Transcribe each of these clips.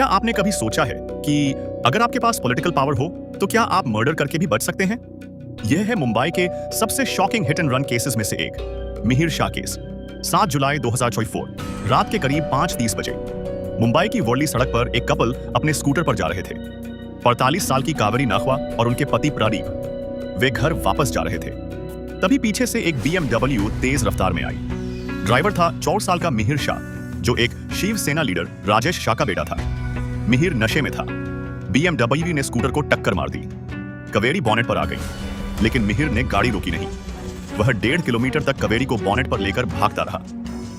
क्या आपने कभी सोचा है कि अगर आपके पास पॉलिटिकल पावर हो तो क्या आप मर्डर करके भी बच सकते हैं? यह है मुंबई के सबसे shocking hit and run cases में से एक, मिहिर शाह केस। 7 जुलाई 2024 रात के करीब 5:30 बजे मुंबई की वर्ली सड़क पर एक कपल अपने स्कूटर पर जा रहे थे। 45 साल की कावेरी नाखवा और उनके पति प्रदीप वे घर वापस जा रहे थे। तभी पीछे से एक BMW तेज रफ्तार में आई। ड्राइवर था 4 साल का मिहिर शाह, जो एक शिवसेना लीडर राजेश शाह का बेटा था। मिहिर नशे में था। BMW ने स्कूटर को टक्कर मार दी। कावेरी बॉनेट पर आ गई, लेकिन मिहिर ने गाड़ी रोकी नहीं। वह 1.5 किलोमीटर तक कावेरी को बॉनेट पर लेकर भागता रहा।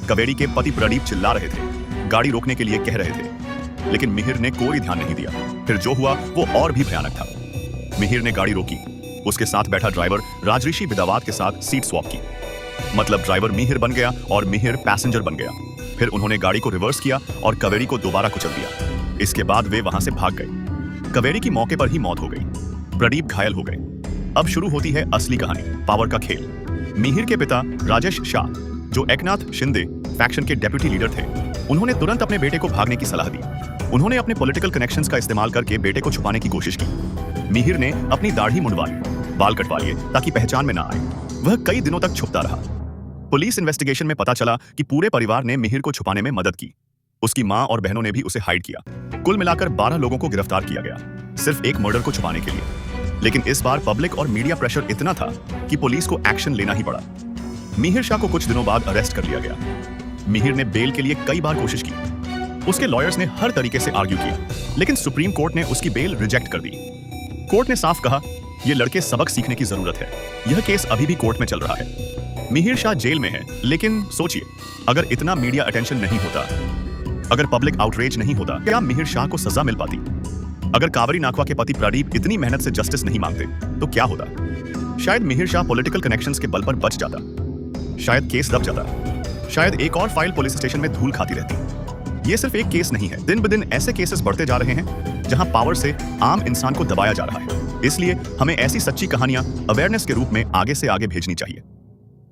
कावेरी के पति प्रदीप चिल्ला रहे थे, गाड़ी रोकने के लिए कह रहे थे, लेकिन मिहिर ने कोई ध्यान नहीं दिया। फिर जो हुआ वो और भी भयानक था। मिहिर ने गाड़ी रोकी, उसके साथ बैठा ड्राइवर राजऋषि बिदावात के साथ सीट स्वैप की। मतलब ड्राइवर मिहिर बन गया और मिहिर पैसेंजर बन गया। फिर उन्होंने गाड़ी को रिवर्स किया और कावेरी को दोबारा कुचल दिया। इसके बाद वे वहां से भाग गए। कावेरी की मौके पर ही मौत हो गई। प्रदीप घायल हो गए। अब शुरू होती है असली कहानी, पावर का खेल। मिहिर के पिता राजेश शाह, जो एकनाथ शिंदे फैक्शन के डेप्यूटी लीडर थे, उन्होंने तुरंत अपने बेटे को भागने की सलाह दी। उन्होंने अपने पॉलिटिकल कनेक्शंस का इस्तेमाल करके बेटे को छुपाने की कोशिश की। मिहिर ने अपनी दाढ़ी मुंडवा ली, बाल कटवा लिए ताकि पहचान में ना आए। वह कई दिनों तक छुपता रहा। पुलिस इन्वेस्टिगेशन में पता चला कि पूरे परिवार ने मिहिर को छुपाने में मदद की। उसकी मां और बहनों ने भी उसे हाइड किया। कुल मिलाकर 12 लोगों को गिरफ्तार किया गया, सिर्फ एक मर्डर को छुपाने के लिए। लेकिन इस बार पब्लिक और मीडिया प्रेशर इतना था कि पुलिस को एक्शन लेना ही पड़ा। मिहिर शाह को कुछ दिनों बाद अरेस्ट कर लिया गया। मिहिर ने बेल के लिए कई बार कोशिश की। उसके लॉयर्स ने हर तरीके से आर्ग्यू किया, लेकिन सुप्रीम कोर्ट ने उसकी बेल रिजेक्ट कर दी। कोर्ट ने साफ कहा, यह लड़के सबक सीखने की जरूरत है। यह केस अभी भी कोर्ट में चल रहा है। मिहिर शाह जेल में है, लेकिन सोचिए, अगर इतना मीडिया अटेंशन नहीं होता, अगर पब्लिक आउटरेज नहीं होता, क्या मिहिर शाह को सजा मिल पाती? अगर कावेरी नाखवा के पति प्रदीप इतनी मेहनत से जस्टिस नहीं मांगते तो क्या होता? शायद मिहिर शाह पॉलिटिकल कनेक्शंस के बल पर बच जाता, शायद केस दब जाता, शायद एक और फाइल पुलिस स्टेशन में धूल खाती रहती। ये सिर्फ एक केस नहीं है, दिन ब दिन ऐसे केसेस बढ़ते जा रहे हैं जहां पावर से आम इंसान को दबाया जा रहा है। इसलिए हमें ऐसी सच्ची कहानियां अवेयरनेस के रूप में आगे से आगे भेजनी चाहिए।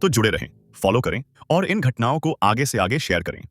तो जुड़े रहें, फॉलो करें और इन घटनाओं को आगे से आगे शेयर करें।